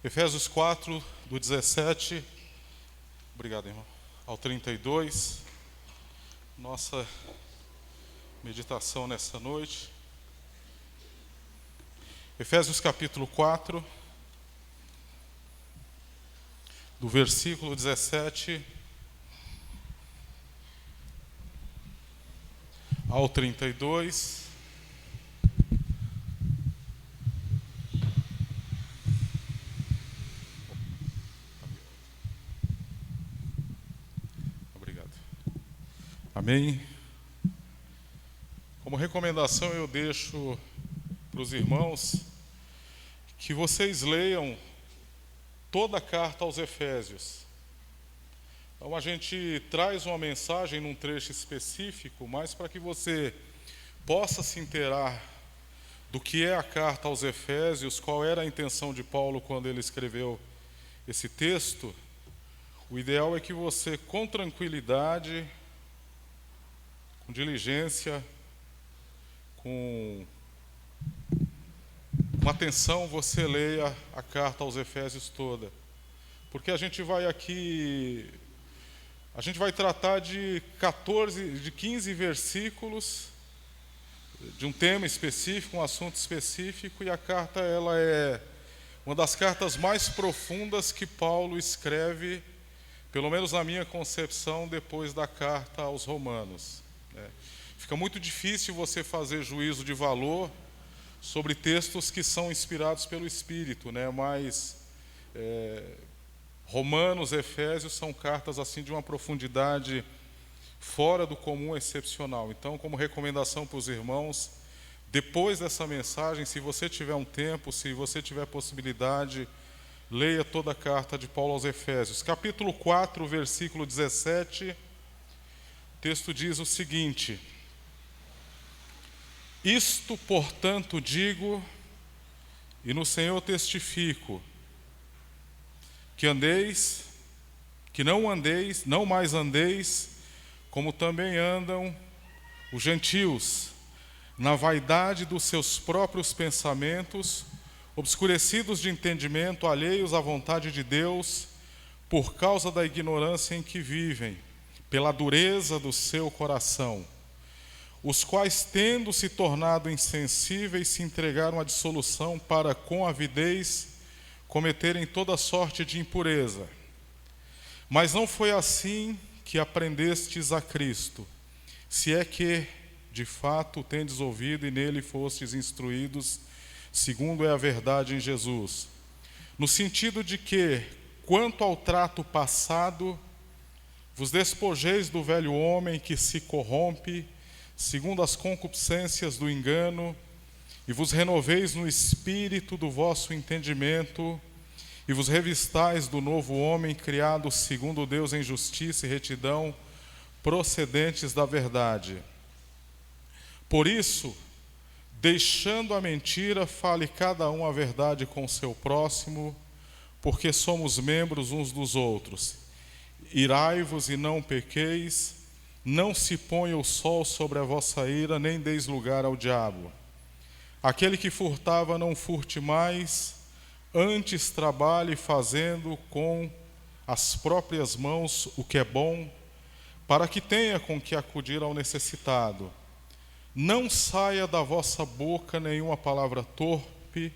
Efésios 4, do 17, obrigado, irmão, ao 32, nossa meditação nessa noite. Efésios capítulo 4, do versículo 17 ao 32. Obrigado. Amém. Como recomendação, eu deixo para os irmãos que vocês leiam toda a carta aos Efésios. Então a gente traz uma mensagem num trecho específico, mas para que você possa se inteirar do que é a carta aos Efésios, qual era a intenção de Paulo quando ele escreveu esse texto, o ideal é que você, com tranquilidade, com diligência, com atenção, você leia a carta aos Efésios toda. Porque a gente vai tratar de 15 versículos de um tema específico, um assunto específico, e a carta ela é uma das cartas mais profundas que Paulo escreve, pelo menos na minha concepção, depois da carta aos Romanos. Fica muito difícil você fazer juízo de valor sobre textos que são inspirados pelo Espírito, mas Romanos, Efésios são cartas assim de uma profundidade fora do comum, excepcional. Então, como recomendação para os irmãos, depois dessa mensagem, se você tiver um tempo, se você tiver possibilidade, leia toda a carta de Paulo aos Efésios. Capítulo 4, versículo 17, o texto diz o seguinte: Isto, portanto, digo, e no Senhor testifico, que não mais andeis, como também andam os gentios, na vaidade dos seus próprios pensamentos, obscurecidos de entendimento, alheios à vontade de Deus, por causa da ignorância em que vivem, pela dureza do seu coração, os quais, tendo se tornado insensíveis, se entregaram à dissolução para, com avidez, cometerem toda sorte de impureza. Mas não foi assim que aprendestes a Cristo, se é que, de fato, tendes ouvido e nele fostes instruídos, segundo é a verdade em Jesus. No sentido de que, quanto ao trato passado, vos despojeis do velho homem que se corrompe, segundo as concupiscências do engano, e vos renoveis no espírito do vosso entendimento, e vos revistais do novo homem, criado segundo Deus em justiça e retidão, procedentes da verdade. Por isso, deixando a mentira, fale cada um a verdade com o seu próximo, porque somos membros uns dos outros. Irai-vos e não pequeis, não se ponha o sol sobre a vossa ira, nem deis lugar ao diabo. Aquele que furtava, não furte mais, antes trabalhe fazendo com as próprias mãos o que é bom, para que tenha com que acudir ao necessitado. Não saia da vossa boca nenhuma palavra torpe,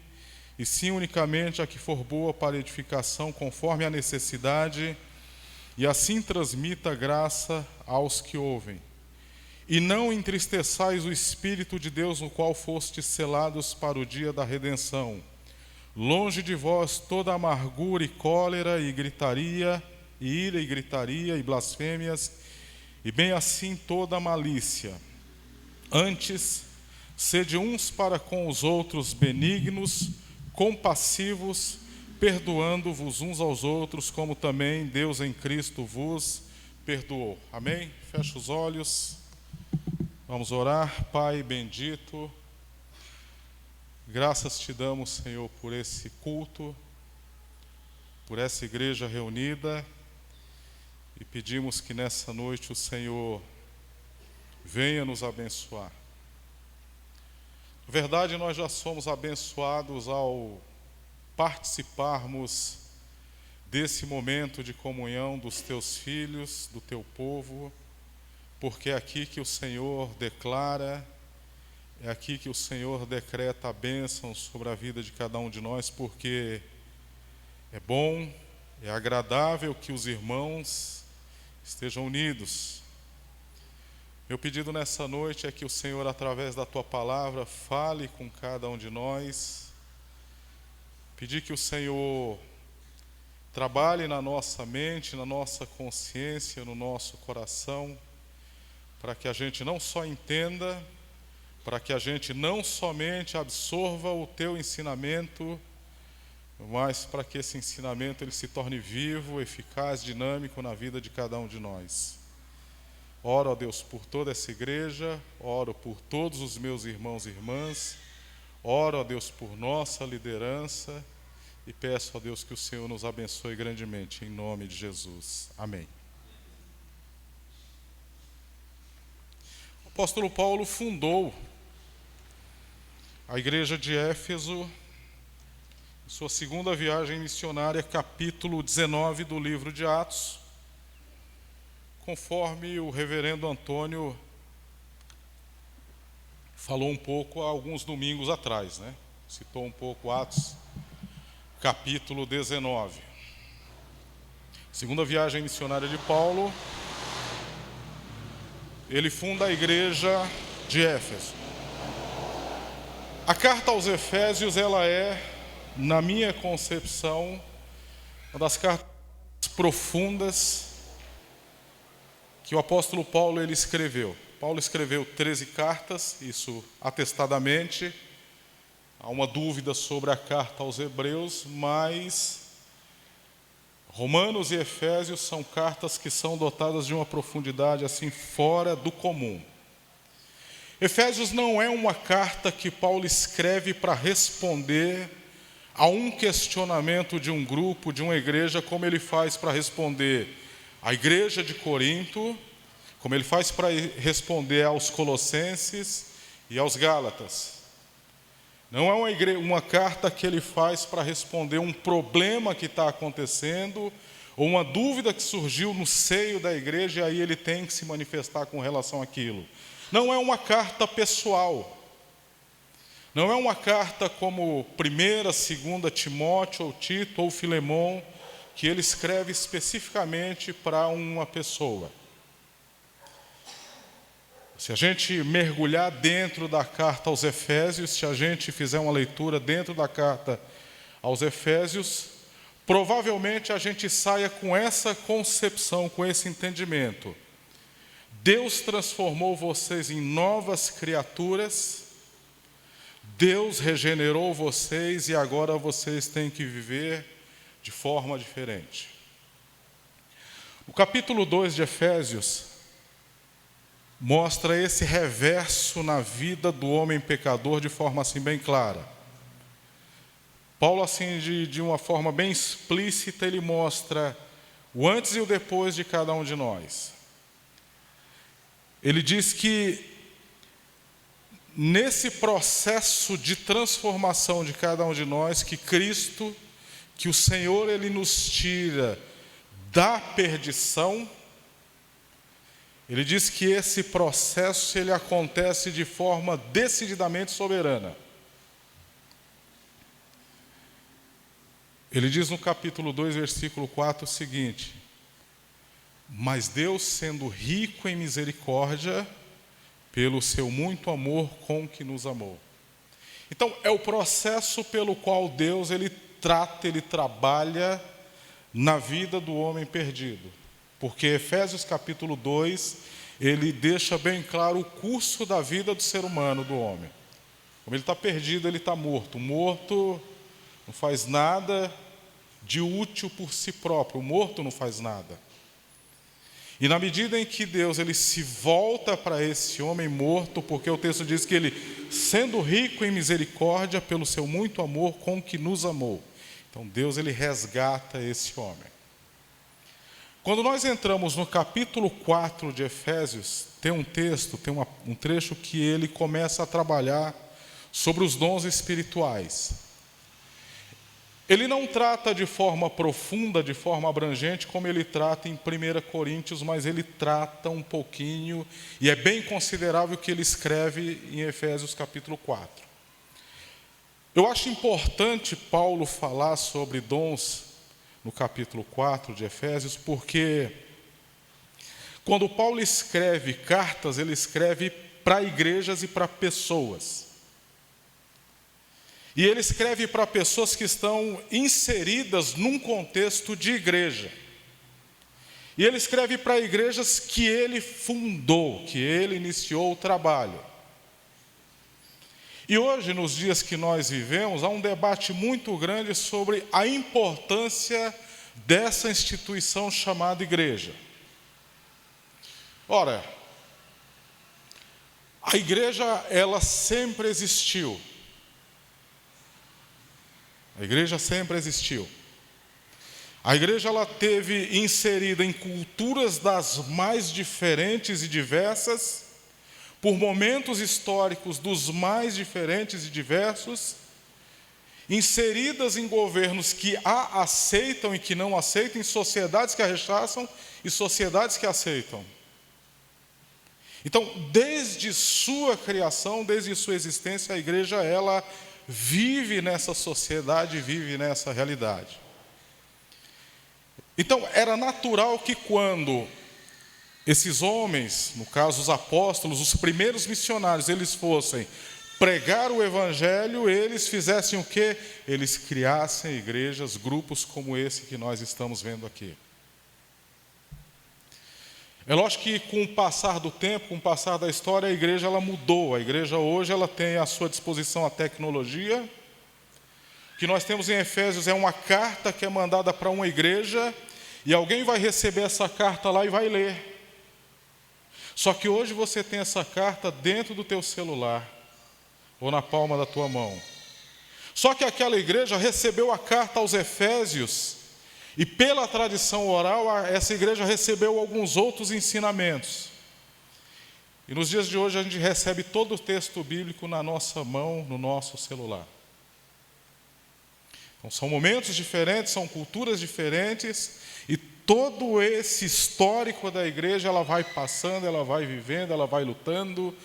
e sim unicamente a que for boa para edificação, conforme a necessidade, e assim transmita graça aos que ouvem. E não entristeçais o Espírito de Deus, no qual fostes selados para o dia da redenção. Longe de vós toda amargura e cólera e gritaria, e ira e gritaria e blasfêmias, e bem assim toda malícia. Antes, sede uns para com os outros benignos, compassivos, perdoando-vos uns aos outros, como também Deus em Cristo vos perdoou. Amém? Fecha os olhos. Vamos orar. Pai bendito, graças te damos, Senhor, por esse culto, por essa igreja reunida, e pedimos que nessa noite o Senhor venha nos abençoar. Na verdade, nós já somos abençoados ao participarmos desse momento de comunhão dos teus filhos, do teu povo, porque é aqui que o Senhor declara, é aqui que o Senhor decreta a bênção sobre a vida de cada um de nós, porque é bom, é agradável que os irmãos estejam unidos. Meu pedido nessa noite é que o Senhor, através da Tua palavra, fale com cada um de nós. Pedir que o Senhor trabalhe na nossa mente, na nossa consciência, no nosso coração, para que a gente não só entenda, para que a gente não somente absorva o Teu ensinamento, mas para que esse ensinamento ele se torne vivo, eficaz, dinâmico na vida de cada um de nós. Oro, ó Deus, por toda essa igreja, oro por todos os meus irmãos e irmãs, oro, ó Deus, por nossa liderança e peço, ó Deus, que o Senhor nos abençoe grandemente, em nome de Jesus. Amém. O apóstolo Paulo fundou a igreja de Éfeso, em sua segunda viagem missionária, capítulo 19 do livro de Atos, conforme o reverendo Antônio falou um pouco há alguns domingos atrás, né? Citou um pouco Atos, capítulo 19. Segunda viagem missionária de Paulo, ele funda a igreja de Éfeso. A carta aos Efésios, ela é, na minha concepção, uma das cartas profundas que o apóstolo Paulo ele escreveu. Paulo escreveu 13 cartas, isso atestadamente. Há uma dúvida sobre a carta aos Hebreus, mas Romanos e Efésios são cartas que são dotadas de uma profundidade assim fora do comum. Efésios não é uma carta que Paulo escreve para responder a um questionamento de um grupo, de uma igreja, como ele faz para responder à igreja de Corinto, como ele faz para responder aos Colossenses e aos Gálatas. Não é uma carta que ele faz para responder um problema que está acontecendo ou uma dúvida que surgiu no seio da igreja e aí ele tem que se manifestar com relação àquilo. Não é uma carta pessoal. Não é uma carta como 1ª, 2ª Timóteo, ou Tito, ou Filemão, que ele escreve especificamente para uma pessoa. Se a gente mergulhar dentro da carta aos Efésios, se a gente fizer uma leitura dentro da carta aos Efésios, provavelmente a gente saia com essa concepção, com esse entendimento. Deus transformou vocês em novas criaturas, Deus regenerou vocês e agora vocês têm que viver de forma diferente. O capítulo 2 de Efésios mostra esse reverso na vida do homem pecador de forma assim bem clara. Paulo, assim, de uma forma bem explícita, ele mostra o antes e o depois de cada um de nós. Ele diz que nesse processo de transformação de cada um de nós, que Cristo, que o Senhor, ele nos tira da perdição. Ele diz que esse processo ele acontece de forma decididamente soberana. Ele diz no capítulo 2, versículo 4 o seguinte: mas Deus, sendo rico em misericórdia, pelo seu muito amor com que nos amou. Então, é o processo pelo qual Deus ele trata, ele trabalha na vida do homem perdido. Porque Efésios capítulo 2, ele deixa bem claro o curso da vida do ser humano, do homem. Como ele está perdido, ele está morto. Morto não faz nada de útil por si próprio. O morto não faz nada. E na medida em que Deus ele se volta para esse homem morto, porque o texto diz que ele, sendo rico em misericórdia, pelo seu muito amor com que nos amou. Então Deus ele resgata esse homem. Quando nós entramos no capítulo 4 de Efésios, tem um texto, tem um trecho que ele começa a trabalhar sobre os dons espirituais. Ele não trata de forma profunda, de forma abrangente, como ele trata em 1 Coríntios, mas ele trata um pouquinho, e é bem considerável o que ele escreve em Efésios capítulo 4. Eu acho importante Paulo falar sobre dons no capítulo 4 de Efésios, porque quando Paulo escreve cartas, ele escreve para igrejas e para pessoas. E ele escreve para pessoas que estão inseridas num contexto de igreja. E ele escreve para igrejas que ele fundou, que ele iniciou o trabalho. E hoje, nos dias que nós vivemos, há um debate muito grande sobre a importância dessa instituição chamada igreja. Ora, a igreja, ela sempre existiu. A igreja sempre existiu. A igreja, ela teve inserida em culturas das mais diferentes e diversas, por momentos históricos dos mais diferentes e diversos, inseridas em governos que a aceitam e que não aceitam, em sociedades que a rechaçam e sociedades que a aceitam. Então, desde sua criação, desde sua existência, a igreja, ela vive nessa sociedade, vive nessa realidade. Então, era natural que quando esses homens, no caso os apóstolos, os primeiros missionários, eles fossem pregar o evangelho, eles fizessem o quê? Eles criassem igrejas, grupos como esse que nós estamos vendo aqui. É lógico que com o passar do tempo, com o passar da história, a igreja ela mudou. A igreja hoje ela tem à sua disposição a tecnologia. O que nós temos em Efésios é uma carta que é mandada para uma igreja e alguém vai receber essa carta lá e vai ler. Só que hoje você tem essa carta dentro do teu celular ou na palma da tua mão. Só que aquela igreja recebeu a carta aos Efésios e pela tradição oral, essa igreja recebeu alguns outros ensinamentos. E nos dias de hoje a gente recebe todo o texto bíblico na nossa mão, no nosso celular. Então, são momentos diferentes, são culturas diferentes, e todo esse histórico da igreja, ela vai passando, ela vai vivendo, ela vai lutando.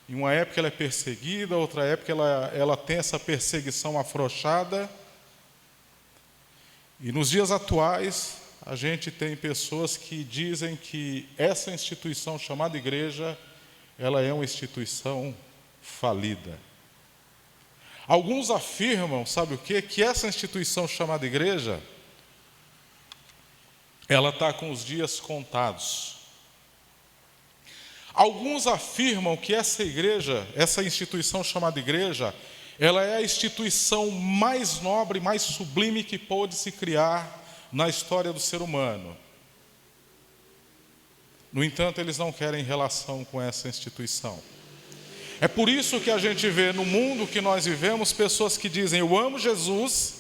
Em uma época ela é perseguida, outra época ela tem essa perseguição afrouxada. E nos dias atuais, a gente tem pessoas que dizem que essa instituição chamada igreja, ela é uma instituição falida. Alguns afirmam, sabe o quê? Que essa instituição chamada igreja, ela está com os dias contados. Alguns afirmam que essa igreja, essa instituição chamada igreja, ela é a instituição mais nobre, mais sublime que pôde se criar na história do ser humano. No entanto, eles não querem relação com essa instituição. É por isso que a gente vê no mundo que nós vivemos pessoas que dizem: eu amo Jesus,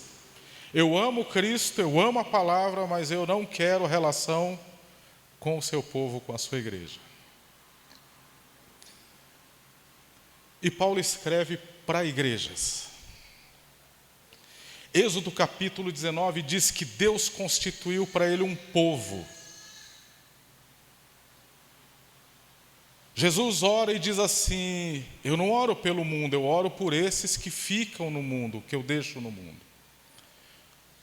eu amo Cristo, eu amo a palavra, mas eu não quero relação com o seu povo, com a sua igreja. E Paulo escreve para igrejas. Êxodo capítulo 19 diz que Deus constituiu para ele um povo. Jesus ora e diz assim: eu não oro pelo mundo, eu oro por esses que ficam no mundo, que eu deixo no mundo.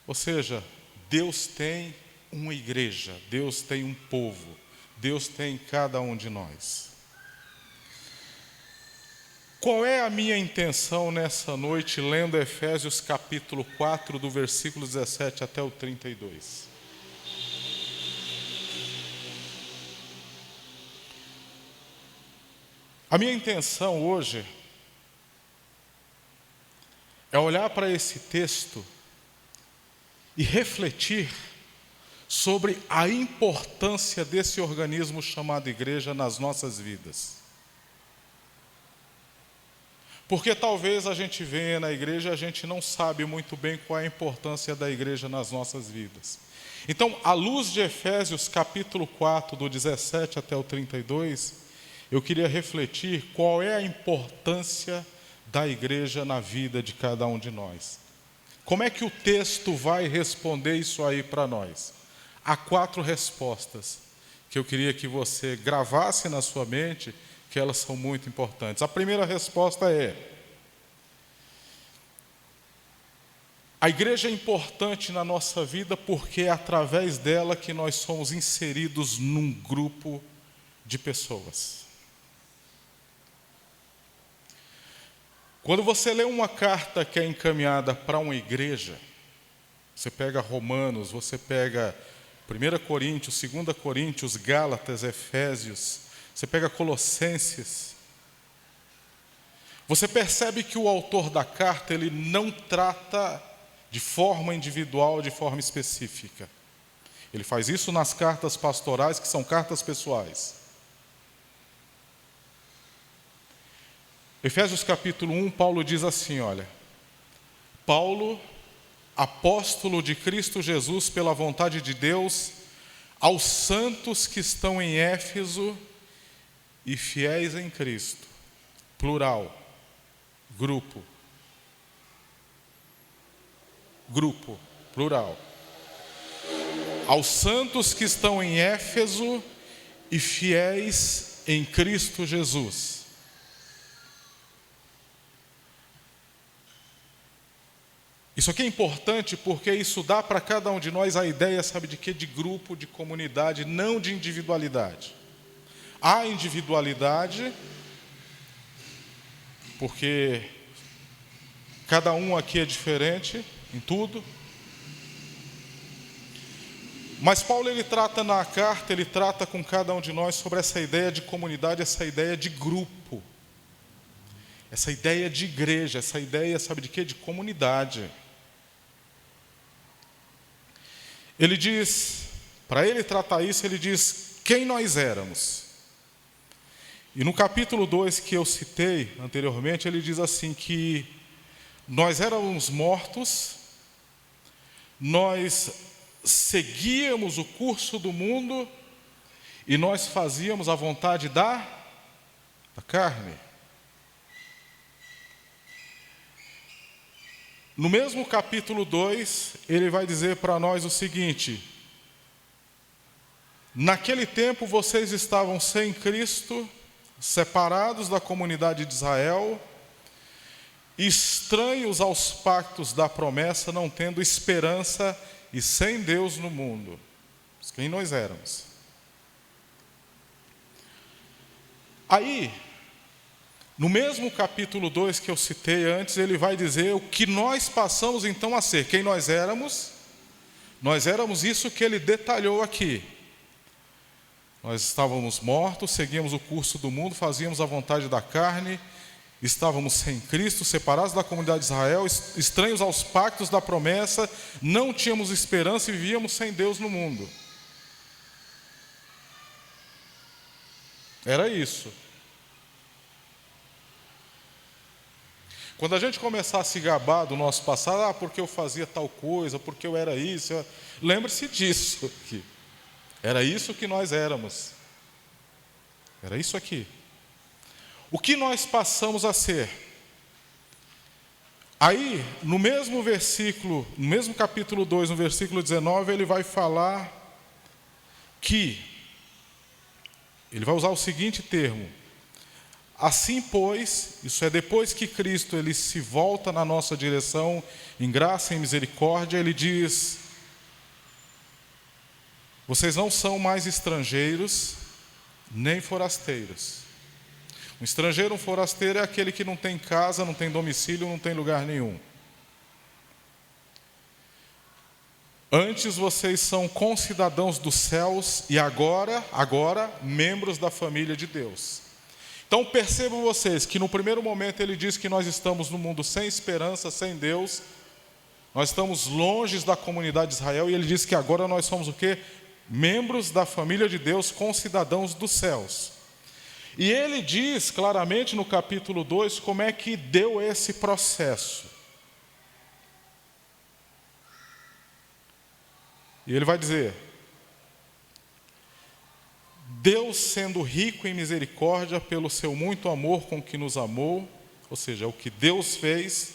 Ou seja, Deus tem uma igreja, Deus tem um povo, Deus tem cada um de nós. Qual é a minha intenção nessa noite, lendo Efésios capítulo 4, do versículo 17 até o 32? A minha intenção hoje é olhar para esse texto e refletir sobre a importância desse organismo chamado igreja nas nossas vidas. Porque talvez a gente venha na igreja e a gente não sabe muito bem qual é a importância da igreja nas nossas vidas. Então, à luz de Efésios capítulo 4, do 17 até o 32, eu queria refletir qual é a importância da igreja na vida de cada um de nós. Como é que o texto vai responder isso aí para nós? Há 4 respostas que eu queria que você gravasse na sua mente, que elas são muito importantes. A primeira resposta é: a igreja é importante na nossa vida porque é através dela que nós somos inseridos num grupo de pessoas. Quando você lê uma carta que é encaminhada para uma igreja, você pega Romanos, você pega 1 Coríntios, 2 Coríntios, Gálatas, Efésios, você pega Colossenses, você percebe que o autor da carta, ele não trata de forma individual, de forma específica. Ele faz isso nas cartas pastorais, que são cartas pessoais. Efésios capítulo 1, Paulo diz assim, olha: Paulo, apóstolo de Cristo Jesus pela vontade de Deus, aos santos que estão em Éfeso e fiéis em Cristo. Plural, grupo, plural. Aos santos que estão em Éfeso e fiéis em Cristo Jesus. Isso aqui é importante porque isso dá para cada um de nós a ideia, sabe de quê? De grupo, de comunidade, não de individualidade. Há individualidade, porque cada um aqui é diferente em tudo. Mas Paulo, ele trata na carta, ele trata com cada um de nós sobre essa ideia de comunidade, essa ideia de grupo, essa ideia de igreja, essa ideia, sabe de quê? De comunidade. Ele diz, para ele tratar isso, ele diz quem nós éramos. E no capítulo 2 que eu citei anteriormente, ele diz assim que nós éramos mortos, nós seguíamos o curso do mundo e nós fazíamos a vontade da carne. No mesmo capítulo 2, ele vai dizer para nós o seguinte: naquele tempo vocês estavam sem Cristo, separados da comunidade de Israel, estranhos aos pactos da promessa, não tendo esperança e sem Deus no mundo. Quem nós éramos. Aí, no mesmo capítulo 2 que eu citei antes, ele vai dizer o que nós passamos então a ser. Quem nós éramos? Nós éramos isso que ele detalhou aqui. Nós estávamos mortos, seguíamos o curso do mundo, fazíamos a vontade da carne, estávamos sem Cristo, separados da comunidade de Israel, estranhos aos pactos da promessa, não tínhamos esperança e vivíamos sem Deus no mundo. Era isso. Quando a gente começar a se gabar do nosso passado, porque eu fazia tal coisa, porque eu era isso, lembre-se disso aqui. Era isso que nós éramos. Era isso aqui. O que nós passamos a ser? Aí, no mesmo versículo, no mesmo capítulo 2, no versículo 19, ele vai falar que, ele vai usar o seguinte termo: assim, pois, isso é depois que Cristo ele se volta na nossa direção, em graça e misericórdia, ele diz: vocês não são mais estrangeiros, nem forasteiros. Um estrangeiro, um forasteiro é aquele que não tem casa, não tem domicílio, não tem lugar nenhum. Antes vocês são concidadãos dos céus e agora, membros da família de Deus. Então percebam vocês que no primeiro momento ele diz que nós estamos no mundo sem esperança, sem Deus. Nós estamos longe da comunidade de Israel e ele diz que agora nós somos o quê? Membros da família de Deus, concidadãos dos céus. E ele diz claramente no capítulo 2 como é que deu esse processo. E ele vai dizer: Deus, sendo rico em misericórdia pelo seu muito amor com que nos amou, ou seja, o que Deus fez,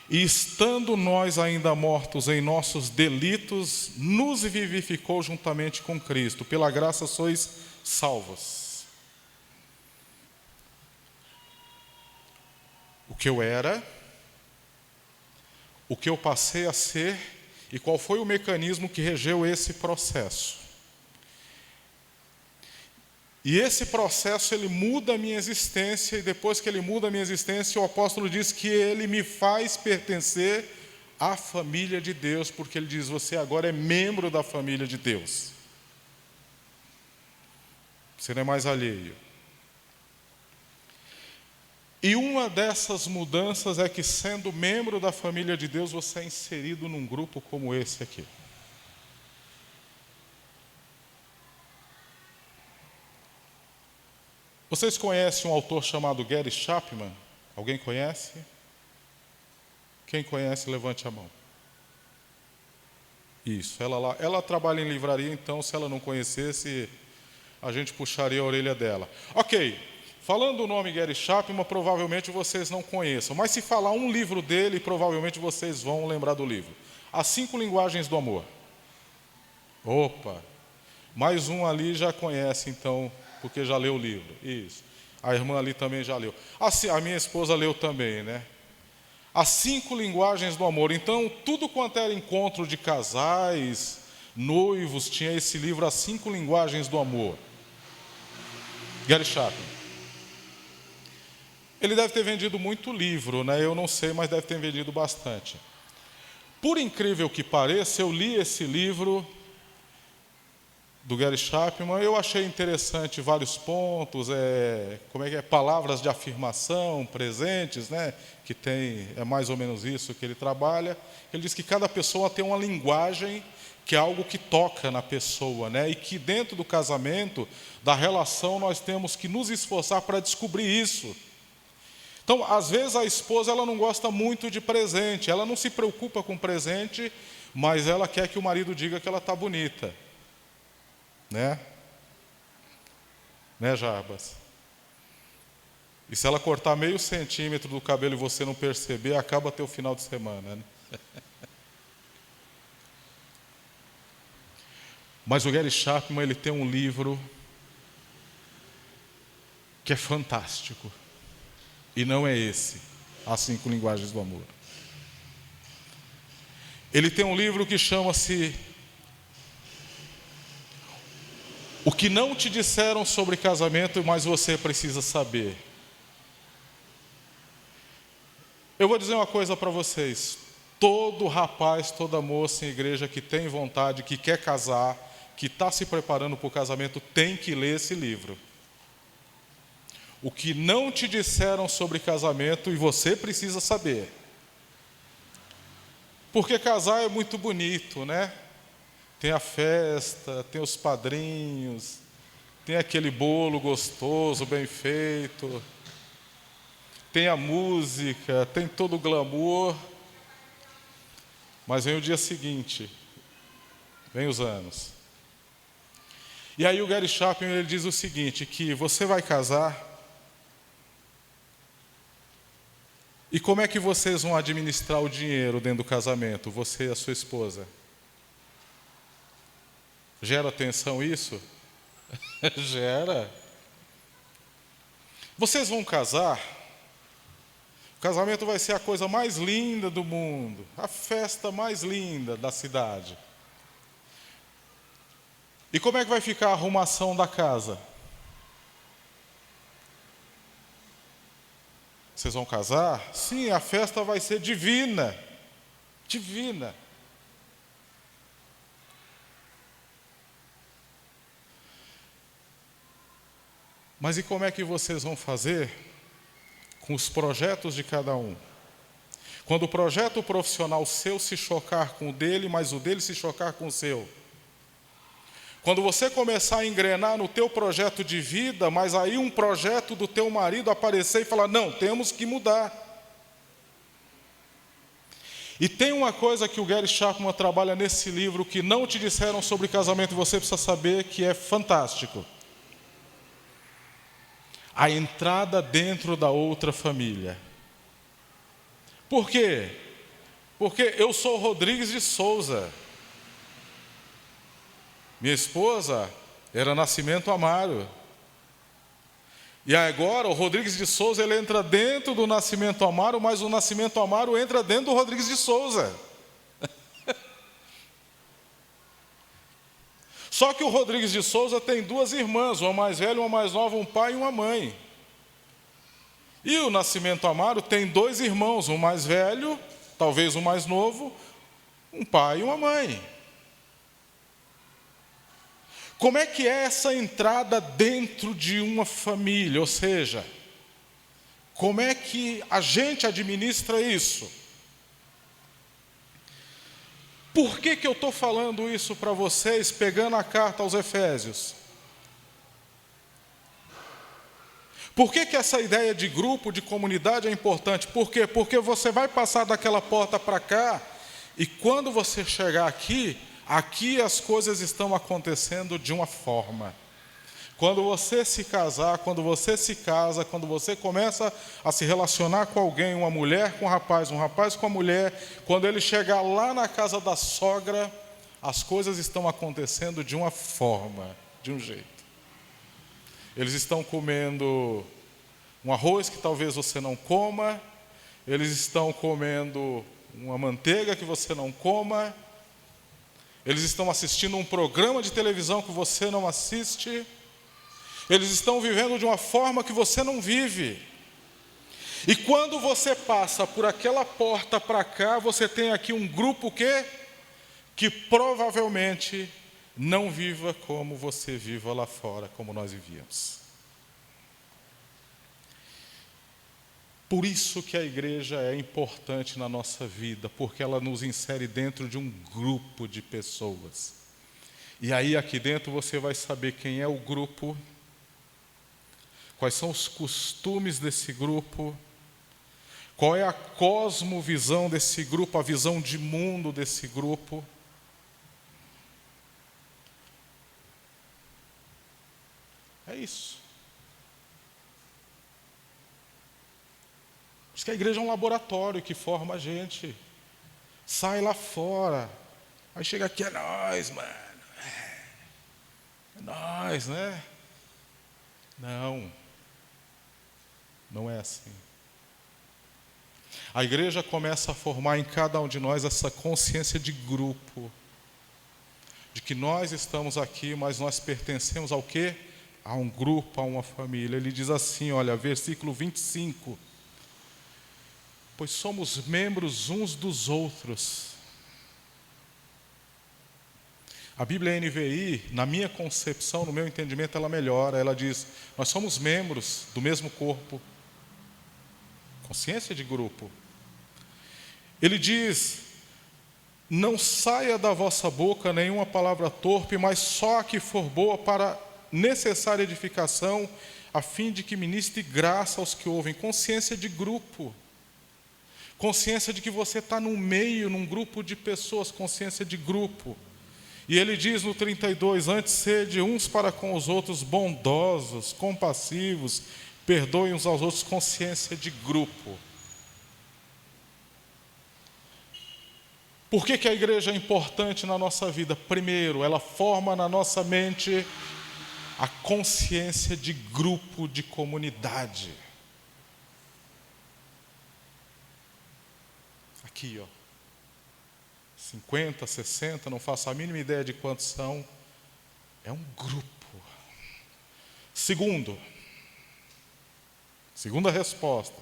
E estando nós ainda mortos em nossos delitos, nos vivificou juntamente com Cristo. Pela graça sois salvos. O que eu era, o que eu passei a ser e qual foi o mecanismo que regeu esse processo. E esse processo, ele muda a minha existência, e depois que ele muda a minha existência, o apóstolo diz que ele me faz pertencer à família de Deus, porque ele diz, você agora é membro da família de Deus. Você não é mais alheio. E uma dessas mudanças é que, sendo membro da família de Deus, você é inserido num grupo como esse aqui. Vocês conhecem um autor chamado Gary Chapman? Alguém conhece? Quem conhece, levante a mão. Isso, ela trabalha em livraria, então se ela não conhecesse, a gente puxaria a orelha dela. Ok, falando o nome Gary Chapman, provavelmente vocês não conheçam, mas se falar um livro dele, provavelmente vocês vão lembrar do livro. As 5 Linguagens do Amor. Opa, mais um ali já conhece, então, porque já leu o livro. Isso. A irmã ali também já leu. Assim, a minha esposa leu também, né? As 5 Linguagens do Amor. Então, tudo quanto era encontro de casais, noivos, tinha esse livro, As 5 Linguagens do Amor. Gary Chapman. Ele deve ter vendido muito livro, né? Eu não sei, mas deve ter vendido bastante. Por incrível que pareça, eu li esse livro do Gary Chapman, eu achei interessante vários pontos, palavras de afirmação, presentes, né? Que tem, é mais ou menos isso que ele trabalha. Ele diz que cada pessoa tem uma linguagem que é algo que toca na pessoa, né? E que dentro do casamento, da relação, nós temos que nos esforçar para descobrir isso. Então, às vezes a esposa ela não gosta muito de presente, ela não se preocupa com presente, mas ela quer que o marido diga que ela está bonita. Né, Jarbas? E se ela cortar meio centímetro do cabelo e você não perceber, acaba teu final de semana, né? Mas o Gary Chapman, ele tem um livro que é fantástico. E não é esse, As 5 Linguagens do Amor. Ele tem um livro que chama-se O que não te disseram sobre casamento, mas você precisa saber. Eu vou dizer uma coisa para vocês. Todo rapaz, toda moça em igreja que tem vontade, que quer casar, que está se preparando para o casamento, tem que ler esse livro. O que não te disseram sobre casamento e você precisa saber. Porque casar é muito bonito, né? Tem a festa, tem os padrinhos, tem aquele bolo gostoso, bem feito, tem a música, tem todo o glamour. Mas vem o dia seguinte, vem os anos. E aí o Gary Chapman ele diz o seguinte, que você vai casar, e como é que vocês vão administrar o dinheiro dentro do casamento, você e a sua esposa? Gera tensão isso? Gera. Vocês vão casar, o casamento vai ser a coisa mais linda do mundo, a festa mais linda da cidade. E como é que vai ficar a arrumação da casa? Vocês vão casar? Sim, a festa vai ser divina. Divina. Mas e como é que vocês vão fazer com os projetos de cada um? Quando o projeto profissional seu se chocar com o dele, mas o dele se chocar com o seu. Quando você começar a engrenar no teu projeto de vida, mas aí um projeto do teu marido aparecer e falar, não, temos que mudar. E tem uma coisa que o Gary Chapman trabalha nesse livro, que não te disseram sobre casamento e você precisa saber, que é fantástico. A entrada dentro da outra família. Por quê? Porque eu sou Rodrigues de Souza. Minha esposa era Nascimento Amaro. E agora o Rodrigues de Souza, ele entra dentro do Nascimento Amaro, mas o Nascimento Amaro entra dentro do Rodrigues de Souza. Só que o Rodrigues de Souza tem duas irmãs, uma mais velha, uma mais nova, um pai e uma mãe. E o Nascimento Amaro tem dois irmãos, um mais velho, talvez um mais novo, um pai e uma mãe. Como é que é essa entrada dentro de uma família? Ou seja, como é que a gente administra isso? Por que eu estou falando isso para vocês, pegando a carta aos Efésios? Por que essa ideia de grupo, de comunidade é importante? Por quê? Porque você vai passar daquela porta para cá, e quando você chegar aqui as coisas estão acontecendo de uma forma. Quando você se casar, quando você se casa, quando você começa a se relacionar com alguém, uma mulher com um rapaz com a mulher, quando ele chegar lá na casa da sogra, as coisas estão acontecendo de uma forma, de um jeito. Eles estão comendo um arroz que talvez você não coma, eles estão comendo uma manteiga que você não coma, eles estão assistindo um programa de televisão que você não assiste, eles estão vivendo de uma forma que você não vive. E quando você passa por aquela porta para cá, você tem aqui um grupo que provavelmente não viva como você viva lá fora, como nós vivíamos. Por isso que a igreja é importante na nossa vida, porque ela nos insere dentro de um grupo de pessoas. E aí aqui dentro você vai saber quem é o grupo, quais são os costumes desse grupo, qual é a cosmovisão desse grupo, a visão de mundo desse grupo. É isso. Por isso que a igreja é um laboratório que forma a gente. Sai lá fora. Aí chega aqui, é nós, mano. É nós, né? Não é assim. A igreja começa a formar em cada um de nós essa consciência de grupo. De que nós estamos aqui, mas nós pertencemos ao quê? A um grupo, a uma família. Ele diz assim, olha, versículo 25. Pois somos membros uns dos outros. A Bíblia NVI, na minha concepção, no meu entendimento, ela melhora. Ela diz, nós somos membros do mesmo corpo. Consciência de grupo. Ele diz, não saia da vossa boca nenhuma palavra torpe, mas só a que for boa para necessária edificação, a fim de que ministre graça aos que ouvem. Consciência de grupo. Consciência de que você está no meio, num grupo de pessoas, consciência de grupo. E ele diz no 32, antes sede uns para com os outros bondosos, compassivos, perdoem uns aos outros, consciência de grupo. Por que a igreja é importante na nossa vida? Primeiro, ela forma na nossa mente a consciência de grupo, de comunidade. Aqui, 50, 60, não faço a mínima ideia de quantos são. É um grupo. Segunda resposta.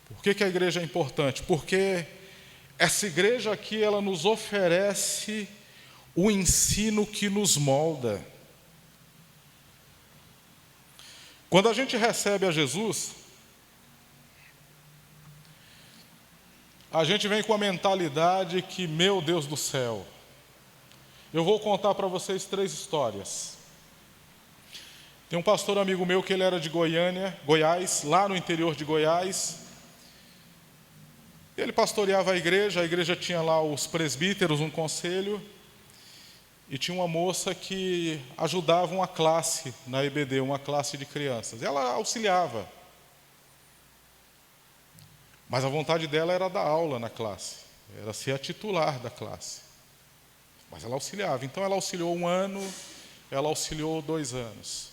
Por que a igreja é importante? Porque essa igreja aqui, ela nos oferece o ensino que nos molda. Quando a gente recebe a Jesus, a gente vem com a mentalidade que, meu Deus do céu, eu vou contar para vocês 3 histórias. Tem um pastor amigo meu que ele era de Goiás, lá no interior de Goiás. Ele pastoreava a igreja tinha lá os presbíteros, um conselho, e tinha uma moça que ajudava uma classe na EBD, uma classe de crianças. Ela auxiliava. Mas a vontade dela era dar aula na classe, era ser a titular da classe. Mas ela auxiliava. Então ela auxiliou 1 ano, ela auxiliou 2 anos.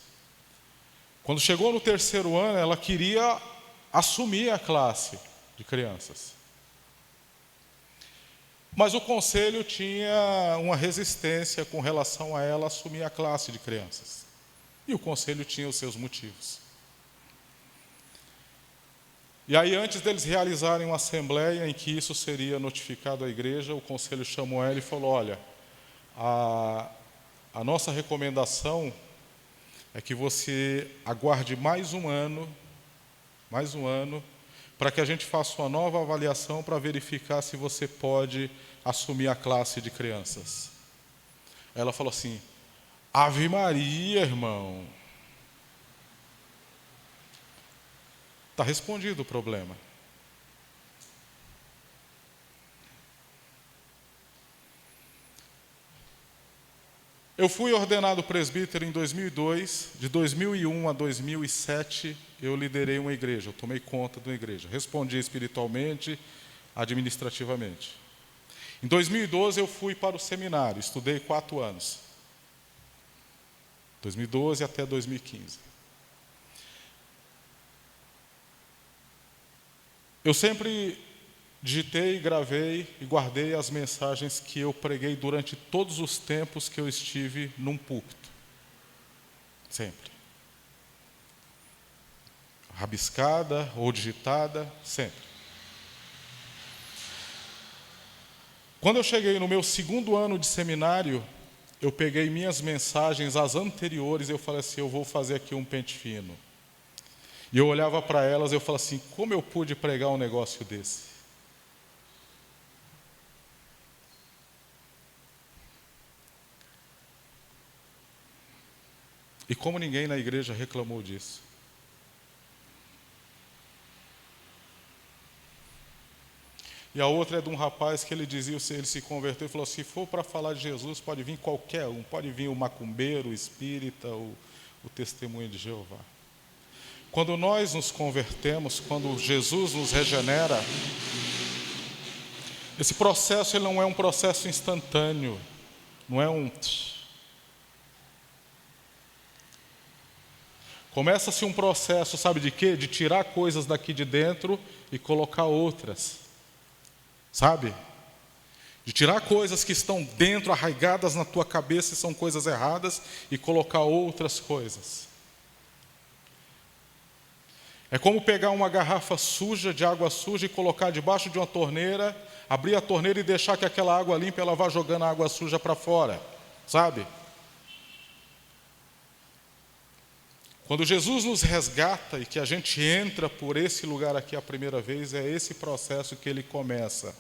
Quando chegou no 3º ano, ela queria assumir a classe de crianças. Mas o conselho tinha uma resistência com relação a ela assumir a classe de crianças. E o conselho tinha os seus motivos. E aí, antes deles realizarem uma assembleia em que isso seria notificado à igreja, o conselho chamou ela e falou: olha, a nossa recomendação é que você aguarde mais um ano, para que a gente faça uma nova avaliação para verificar se você pode assumir a classe de crianças. Aí ela falou assim: Ave Maria, irmão. Está respondido o problema. Eu fui ordenado presbítero em 2002, de 2001 a 2007 eu liderei uma igreja, eu tomei conta de uma igreja, respondi espiritualmente, administrativamente. Em 2012 eu fui para o seminário, estudei 4 anos, 2012 até 2015. Eu sempre digitei, gravei e guardei as mensagens que eu preguei durante todos os tempos que eu estive num púlpito. Sempre. Rabiscada ou digitada, sempre. Quando eu cheguei no meu 2º ano de seminário, eu peguei minhas mensagens, as anteriores, e eu falei assim: eu vou fazer aqui um pente fino. E eu olhava para elas e eu falava assim: como eu pude pregar um negócio desse? E como ninguém na igreja reclamou disso. E a outra é de um rapaz que ele dizia, ele se converteu e falou: se for para falar de Jesus, pode vir qualquer um, pode vir o macumbeiro, o espírita, o testemunho de Jeová. Quando nós nos convertemos, quando Jesus nos regenera, esse processo ele não é um processo instantâneo, não é um... Começa-se um processo, sabe de quê? De tirar coisas daqui de dentro e colocar outras. Sabe? De tirar coisas que estão dentro, arraigadas na tua cabeça e são coisas erradas, e colocar outras coisas. É como pegar uma garrafa suja, de água suja, e colocar debaixo de uma torneira, abrir a torneira e deixar que aquela água limpa, ela vá jogando a água suja para fora. Sabe? Quando Jesus nos resgata e que a gente entra por esse lugar aqui a primeira vez, é esse processo que ele começa.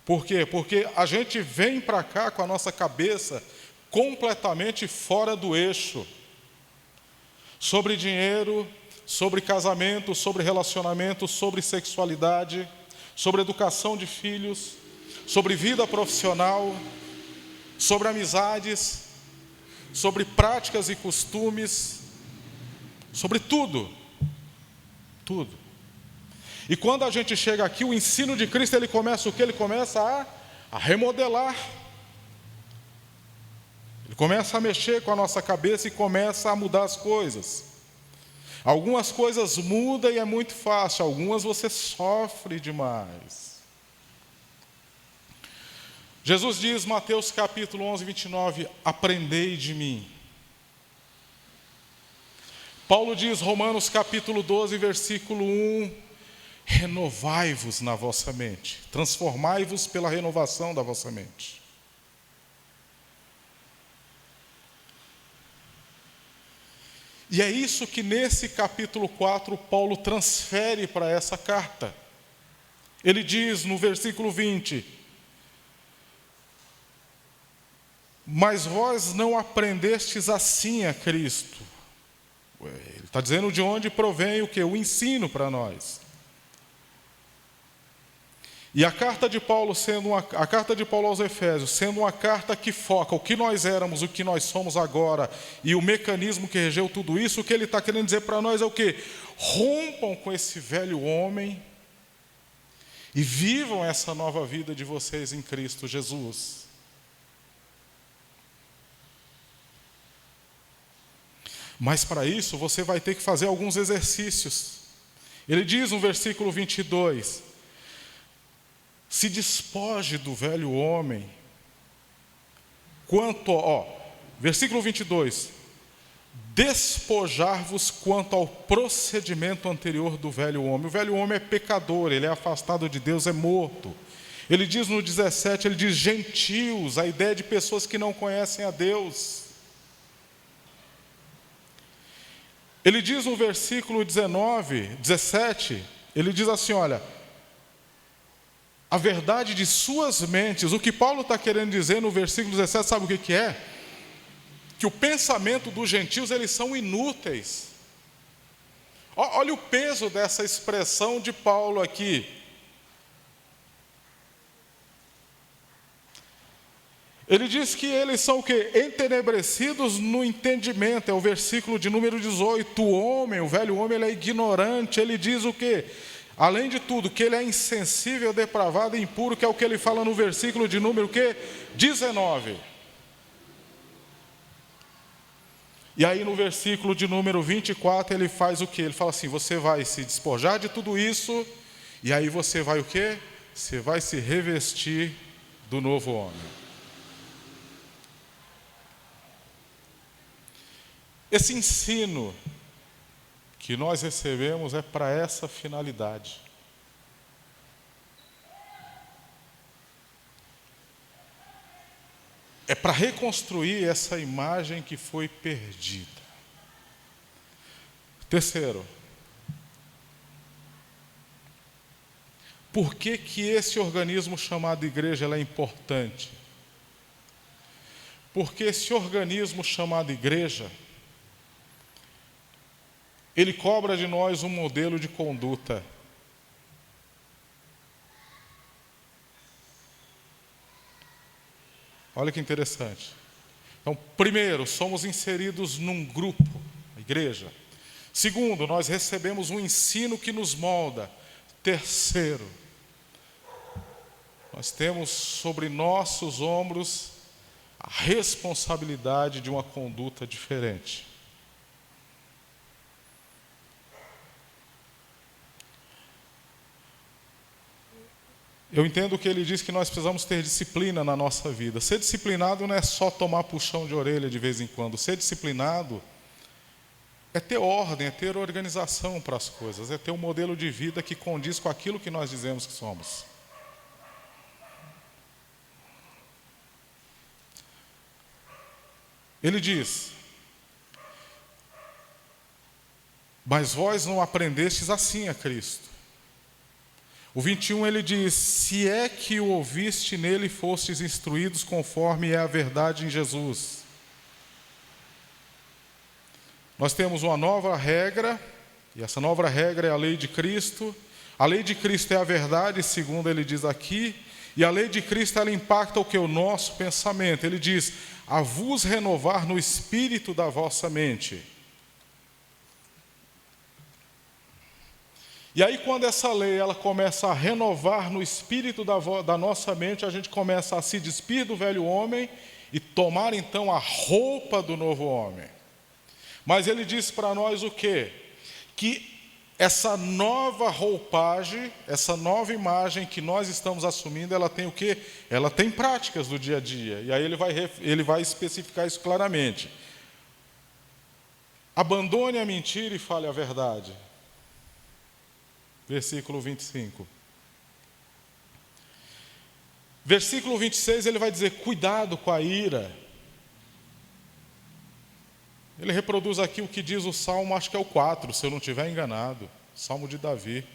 Por quê? Porque a gente vem para cá com a nossa cabeça completamente fora do eixo. Sobre dinheiro, sobre casamento, sobre relacionamento, sobre sexualidade, sobre educação de filhos, sobre vida profissional, sobre amizades, sobre práticas e costumes, sobre tudo. Tudo. E quando a gente chega aqui, o ensino de Cristo, ele começa o quê? Ele começa a remodelar. Ele começa a mexer com a nossa cabeça e começa a mudar as coisas. Algumas coisas mudam e é muito fácil, algumas você sofre demais. Jesus diz, Mateus capítulo 11, 29, aprendei de mim. Paulo diz, Romanos capítulo 12, versículo 1, renovai-vos na vossa mente, transformai-vos pela renovação da vossa mente. E é isso que nesse capítulo 4 Paulo transfere para essa carta. Ele diz no versículo 20, mas vós não aprendestes assim a Cristo. Ele está dizendo de onde provém o quê? O ensino para nós. E a carta de Paulo a carta de Paulo aos Efésios, sendo uma carta que foca o que nós éramos, o que nós somos agora, e o mecanismo que regeu tudo isso, o que ele está querendo dizer para nós é o quê? Rompam com esse velho homem, e vivam essa nova vida de vocês em Cristo Jesus. Mas para isso você vai ter que fazer alguns exercícios. Ele diz no versículo 22, se despoje do velho homem, versículo 22, despojar-vos quanto ao procedimento anterior do velho homem. O velho homem é pecador, ele é afastado de Deus, é morto. Ele diz no 17, ele diz gentios, a ideia de pessoas que não conhecem a Deus. Ele diz no versículo 17, ele diz assim, olha, a verdade de suas mentes. O que Paulo está querendo dizer no versículo 17, sabe o que é? Que o pensamento dos gentios, eles são inúteis. Olha o peso dessa expressão de Paulo aqui. Ele diz que eles são o quê? Entenebrecidos no entendimento, é o versículo de número 18. O velho homem, ele é ignorante, ele diz o quê? Além de tudo, que ele é insensível, depravado e impuro, que é o que ele fala no versículo de número o quê? 19. E aí no versículo de número 24, ele faz o quê? Ele fala assim, você vai se despojar de tudo isso, e aí você vai o quê? Você vai se revestir do novo homem. Esse ensino que nós recebemos é para essa finalidade. É para reconstruir essa imagem que foi perdida. Terceiro, por que que esse organismo chamado igreja é importante? Porque esse organismo chamado igreja, ele cobra de nós um modelo de conduta. Olha que interessante. Então, primeiro, somos inseridos num grupo, a igreja. Segundo, nós recebemos um ensino que nos molda. Terceiro, nós temos sobre nossos ombros a responsabilidade de uma conduta diferente. Eu entendo que ele diz que nós precisamos ter disciplina na nossa vida. Ser disciplinado não é só tomar puxão de orelha de vez em quando. Ser disciplinado é ter ordem, é ter organização para as coisas, é ter um modelo de vida que condiz com aquilo que nós dizemos que somos. Ele diz, mas vós não aprendestes assim a Cristo. O 21 ele diz, se é que o ouviste nele fostes instruídos conforme é a verdade em Jesus. Nós temos uma nova regra, e essa nova regra é a lei de Cristo. A lei de Cristo é a verdade, segundo ele diz aqui, e a lei de Cristo ela impacta o que? O nosso pensamento. Ele diz, a vos renovar no espírito da vossa mente. E aí quando essa lei ela começa a renovar no espírito da nossa mente, a gente começa a se despir do velho homem e tomar então a roupa do novo homem. Mas ele diz para nós o quê? Que essa nova roupagem, essa nova imagem que nós estamos assumindo, ela tem o quê? Ela tem práticas do dia a dia. E aí ele vai especificar isso claramente. Abandone a mentira e fale a verdade. Versículo 25. Versículo 26, ele vai dizer, cuidado com a ira. Ele reproduz aqui o que diz o Salmo, acho que é o 4, se eu não estiver enganado. Salmo de Davi.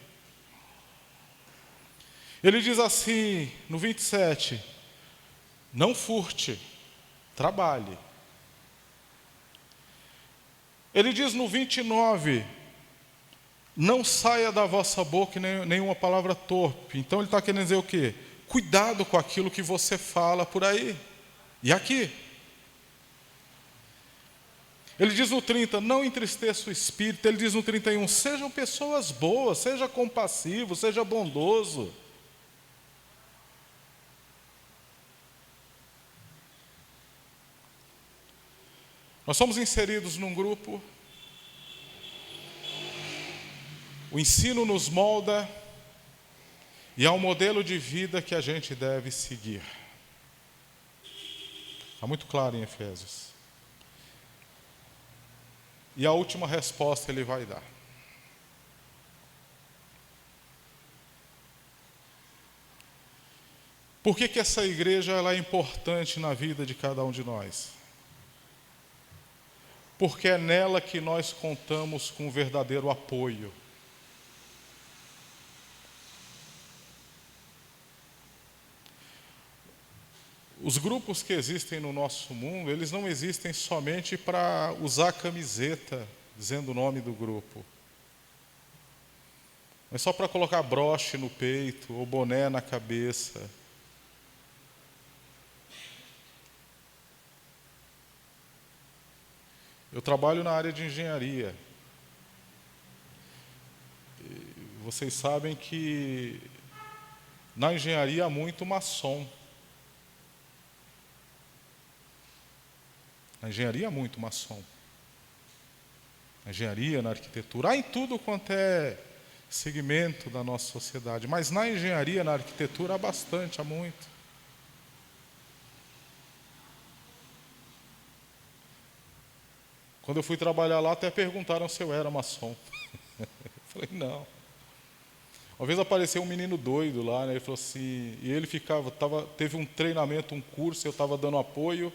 Ele diz assim, no 27, não furte, trabalhe. Ele diz no 29, não saia da vossa boca nenhuma palavra torpe. Então ele está querendo dizer o quê? Cuidado com aquilo que você fala por aí. E aqui. Ele diz no 30, não entristeça o espírito. Ele diz no 31, sejam pessoas boas, seja compassivo, seja bondoso. Nós somos inseridos num grupo, o ensino nos molda e há um modelo de vida que a gente deve seguir. Está muito claro em Efésios. E a última resposta ele vai dar. Por que essa igreja ela é importante na vida de cada um de nós? Porque é nela que nós contamos com o verdadeiro apoio. Os grupos que existem no nosso mundo, eles não existem somente para usar camiseta dizendo o nome do grupo. Não é só para colocar broche no peito ou boné na cabeça. Eu trabalho na área de engenharia. E vocês sabem que na engenharia há muito maçom. Na engenharia há muito maçom. Na engenharia, na arquitetura, há em tudo quanto é segmento da nossa sociedade. Mas na engenharia, na arquitetura, há bastante, há muito. Quando eu fui trabalhar lá, até perguntaram se eu era maçom. Eu falei, não. Uma vez apareceu um menino doido lá, né? Ele falou assim, e ele teve um treinamento, um curso, eu estava dando apoio,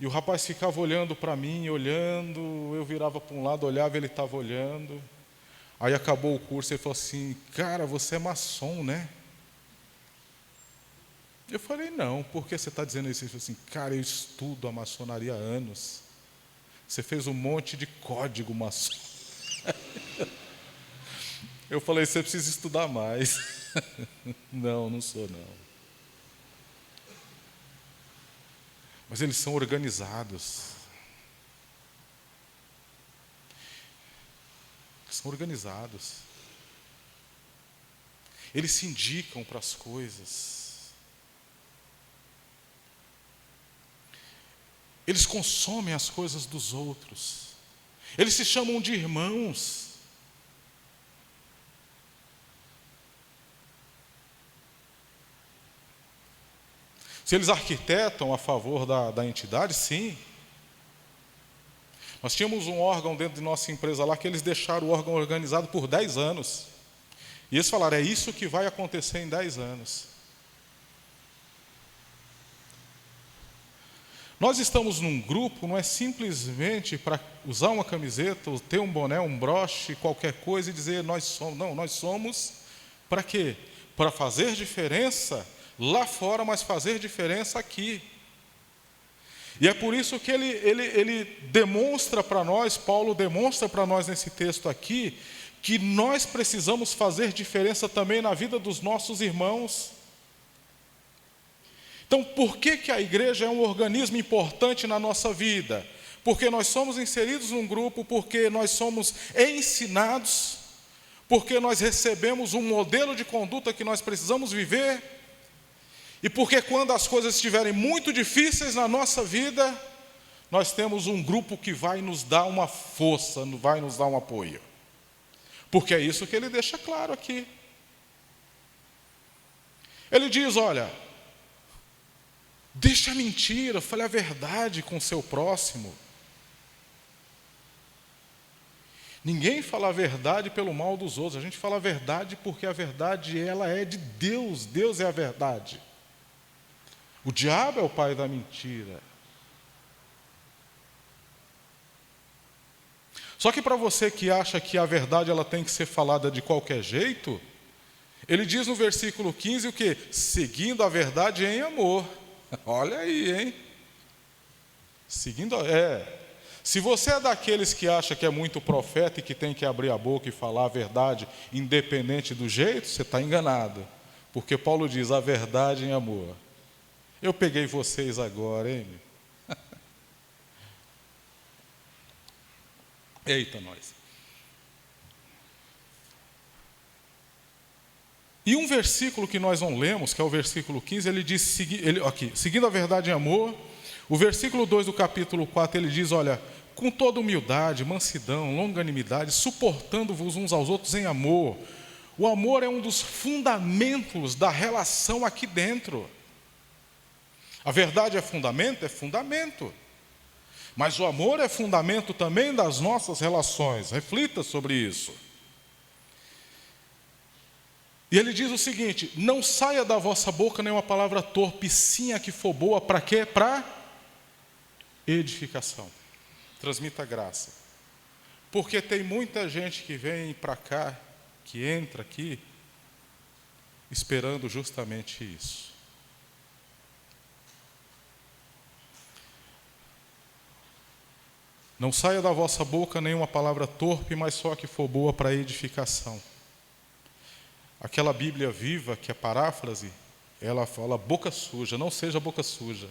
e o rapaz ficava olhando para mim, olhando, eu virava para um lado, olhava, ele estava olhando. Aí acabou o curso, ele falou assim, cara, você é maçom, né? Eu falei, não, por que você está dizendo isso? Ele falou assim, cara, eu estudo a maçonaria há anos. Você fez um monte de código maçom. Eu falei, você precisa estudar mais. Não, não sou não. Mas eles são organizados. Eles são organizados. Eles se indicam para as coisas. Eles consomem as coisas dos outros. Eles se chamam de irmãos. Se eles arquitetam a favor da entidade, sim. Nós tínhamos um órgão dentro de nossa empresa lá que eles deixaram o órgão organizado por 10 anos. E eles falaram, é isso que vai acontecer em 10 anos. Nós estamos num grupo, não é simplesmente para usar uma camiseta, ou ter um boné, um broche, qualquer coisa e dizer nós somos. Não, nós somos para quê? Para fazer diferença lá fora, mas fazer diferença aqui. E é por isso que ele demonstra para nós, Paulo demonstra para nós nesse texto aqui, que nós precisamos fazer diferença também na vida dos nossos irmãos. Então, por que a igreja é um organismo importante na nossa vida? Porque nós somos inseridos num grupo, porque nós somos ensinados, porque nós recebemos um modelo de conduta que nós precisamos viver, e porque quando as coisas estiverem muito difíceis na nossa vida, nós temos um grupo que vai nos dar uma força, vai nos dar um apoio. Porque é isso que ele deixa claro aqui. Ele diz, olha, deixa a mentira, fale a verdade com o seu próximo. Ninguém fala a verdade pelo mal dos outros, a gente fala a verdade porque a verdade ela é de Deus, Deus é a verdade. O diabo é o pai da mentira. Só que para você que acha que a verdade ela tem que ser falada de qualquer jeito, ele diz no versículo 15 o quê? Seguindo a verdade em amor. Olha aí, hein? Se você é daqueles que acha que é muito profeta e que tem que abrir a boca e falar a verdade independente do jeito, você está enganado. Porque Paulo diz a verdade em amor. Eu peguei vocês agora, hein? Eita, nós. E um versículo que nós não lemos, que é o versículo 15, ele diz, seguindo a verdade em amor, O versículo 2 do capítulo 4, ele diz, olha, com toda humildade, mansidão, longanimidade, suportando-vos uns aos outros em amor. O amor é um dos fundamentos da relação aqui dentro. A verdade é fundamento? É fundamento. Mas o amor é fundamento também das nossas relações. Reflita sobre isso. E ele diz o seguinte, não saia da vossa boca nenhuma palavra torpe, sim a que for boa, para quê? Para edificação. Transmita graça. Porque tem muita gente que vem para cá, que entra aqui, esperando justamente isso. Não saia da vossa boca nenhuma palavra torpe, mas só a que for boa para edificação. Aquela Bíblia viva, que é paráfrase, ela fala boca suja, não seja boca suja.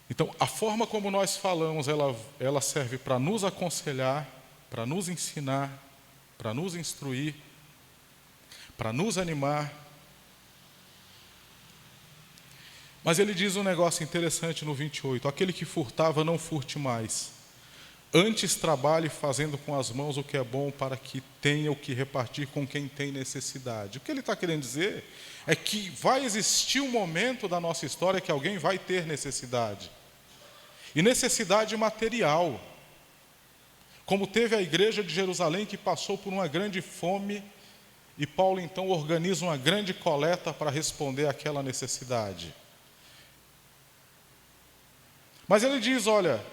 Então, a forma como nós falamos, ela serve para nos aconselhar, para nos ensinar, para nos instruir, para nos animar. Mas ele diz um negócio interessante no 28, aquele que furtava não furte mais. Antes trabalhe fazendo com as mãos o que é bom para que tenha o que repartir com quem tem necessidade. O que ele está querendo dizer é que vai existir um momento da nossa história que alguém vai ter necessidade. E necessidade material. Como teve a igreja de Jerusalém que passou por uma grande fome e Paulo então organiza uma grande coleta para responder àquela necessidade. Mas ele diz, olha,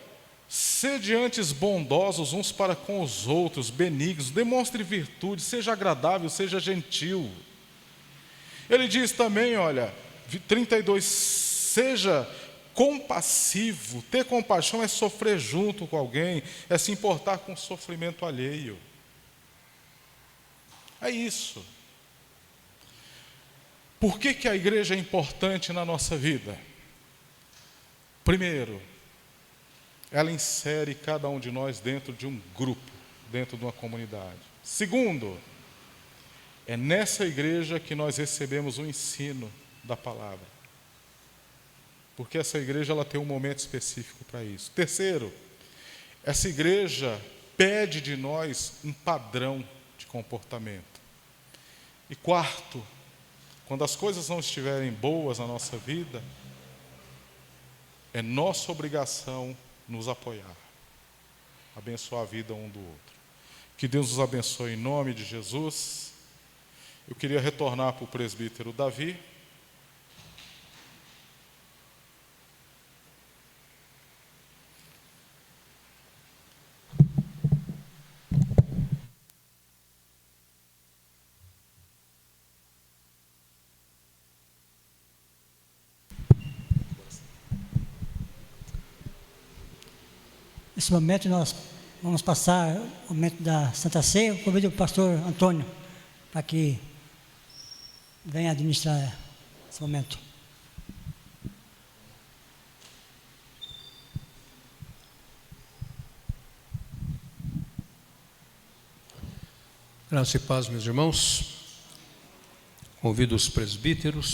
sede antes bondosos uns para com os outros, benignos, demonstre virtude, seja agradável, seja gentil. Ele diz também, olha, 32, seja compassivo. Ter compaixão é sofrer junto com alguém, é se importar com o sofrimento alheio. É isso. Por que a igreja é importante na nossa vida? Primeiro, ela insere cada um de nós dentro de um grupo, dentro de uma comunidade. Segundo, é nessa igreja que nós recebemos o ensino da palavra. Porque essa igreja ela tem um momento específico para isso. Terceiro, essa igreja pede de nós um padrão de comportamento. E quarto, quando as coisas não estiverem boas na nossa vida, é nossa obrigação nos apoiar, abençoar a vida um do outro. Que Deus nos abençoe em nome de Jesus. Eu queria retornar para o presbítero Davi. Nesse momento nós vamos passar o momento da Santa Ceia. Eu convido o pastor Antônio para que venha administrar esse momento. Graça e paz, meus irmãos. Convido os presbíteros